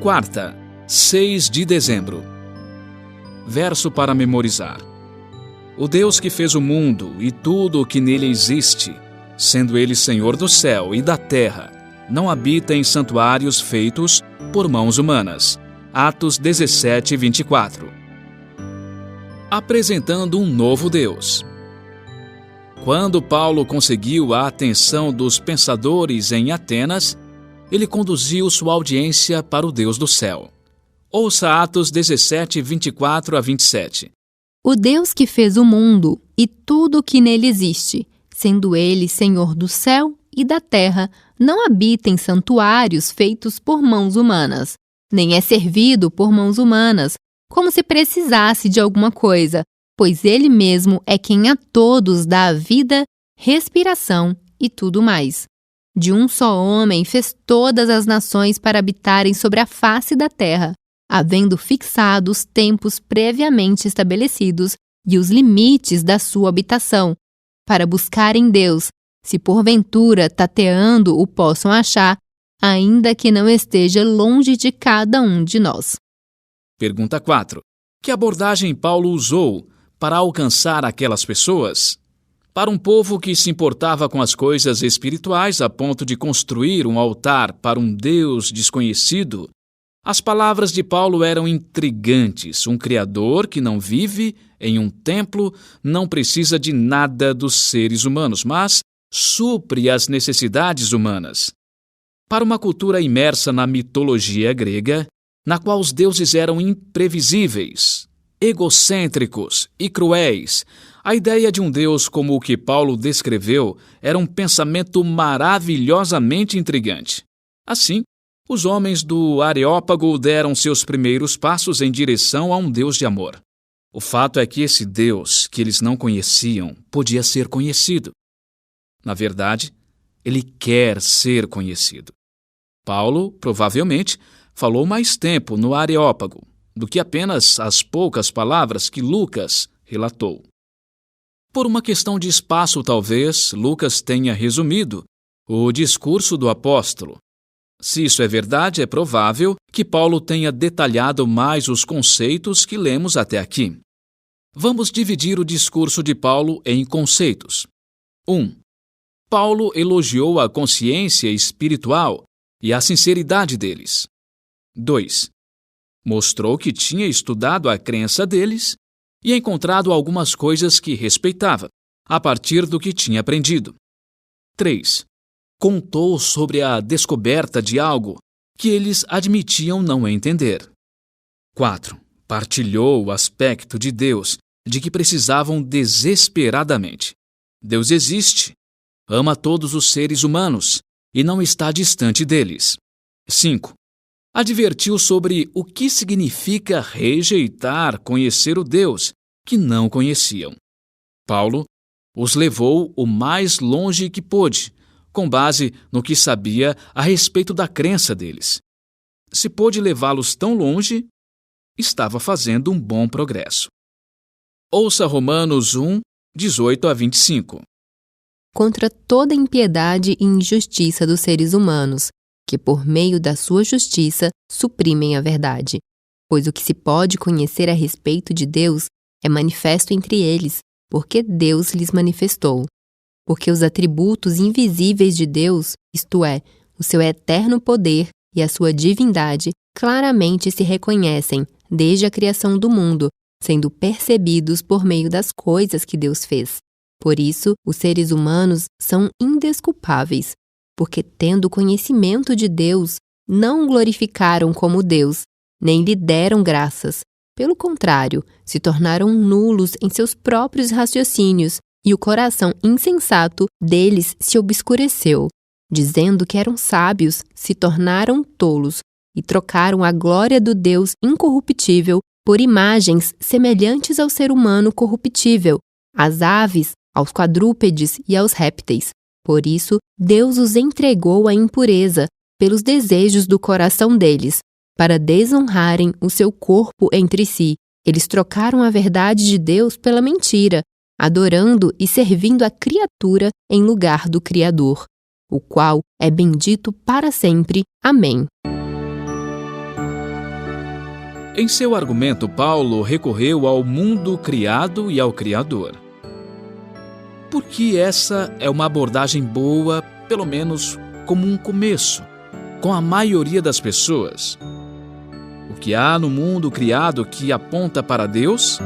Quarta, 6 de dezembro. Verso para memorizar. O Deus que fez o mundo e tudo o que nele existe, sendo ele Senhor do céu e da terra, não habita em santuários feitos por mãos humanas. Atos 17, 24. Apresentando um novo Deus. Quando Paulo conseguiu a atenção dos pensadores em Atenas, ele conduziu sua audiência para o Deus do céu. Ouça Atos 17, 24 a 27. O Deus que fez o mundo e tudo o que nele existe, sendo ele Senhor do céu e da terra, não habita em santuários feitos por mãos humanas, nem é servido por mãos humanas, como se precisasse de alguma coisa, pois ele mesmo é quem a todos dá a vida, respiração e tudo mais. De um só homem fez todas as nações para habitarem sobre a face da terra, havendo fixado os tempos previamente estabelecidos e os limites da sua habitação, para buscarem Deus, se porventura tateando o possam achar, ainda que não esteja longe de cada um de nós. Pergunta 4. Que abordagem Paulo usou para alcançar aquelas pessoas? Para um povo que se importava com as coisas espirituais a ponto de construir um altar para um Deus desconhecido, as palavras de Paulo eram intrigantes. Um Criador que não vive em um templo não precisa de nada dos seres humanos, mas supre as necessidades humanas. Para uma cultura imersa na mitologia grega, na qual os deuses eram imprevisíveis, egocêntricos e cruéis, a ideia de um Deus como o que Paulo descreveu era um pensamento maravilhosamente intrigante. Assim, os homens do Areópago deram seus primeiros passos em direção a um Deus de amor. O fato é que esse Deus, que eles não conheciam, podia ser conhecido. Na verdade, ele quer ser conhecido. Paulo, provavelmente, falou mais tempo no Areópago do que apenas as poucas palavras que Lucas relatou. Por uma questão de espaço, talvez, Lucas tenha resumido o discurso do apóstolo. Se isso é verdade, é provável que Paulo tenha detalhado mais os conceitos que lemos até aqui. Vamos dividir o discurso de Paulo em conceitos. 1. Paulo elogiou a consciência espiritual e a sinceridade deles. 2. Mostrou que tinha estudado a crença deles e encontrado algumas coisas que respeitava, a partir do que tinha aprendido. 3. Contou sobre a descoberta de algo que eles admitiam não entender. 4. Partilhou o aspecto de Deus de que precisavam desesperadamente. Deus existe, ama todos os seres humanos e não está distante deles. 5. Advertiu sobre o que significa rejeitar conhecer o Deus que não conheciam. Paulo os levou o mais longe que pôde, com base no que sabia a respeito da crença deles. Se pôde levá-los tão longe, estava fazendo um bom progresso. Ouça Romanos 1, 18 a 25. Contra toda impiedade e injustiça dos seres humanos, que por meio da sua justiça suprimem a verdade. Pois o que se pode conhecer a respeito de Deus é manifesto entre eles, porque Deus lhes manifestou. Porque os atributos invisíveis de Deus, isto é, o seu eterno poder e a sua divindade, claramente se reconhecem desde a criação do mundo, sendo percebidos por meio das coisas que Deus fez. Por isso, os seres humanos são indesculpáveis, porque, tendo conhecimento de Deus, não o glorificaram como Deus, nem lhe deram graças. Pelo contrário, se tornaram nulos em seus próprios raciocínios, e o coração insensato deles se obscureceu. Dizendo que eram sábios, se tornaram tolos, e trocaram a glória do Deus incorruptível por imagens semelhantes ao ser humano corruptível, às aves, aos quadrúpedes e aos répteis. Por isso, Deus os entregou à impureza pelos desejos do coração deles, para desonrarem o seu corpo entre si. Eles trocaram a verdade de Deus pela mentira, adorando e servindo a criatura em lugar do Criador, o qual é bendito para sempre. Amém. Em seu argumento, Paulo recorreu ao mundo criado e ao Criador. Por que essa é uma abordagem boa, pelo menos como um começo, com a maioria das pessoas? O que há no mundo criado que aponta para Deus?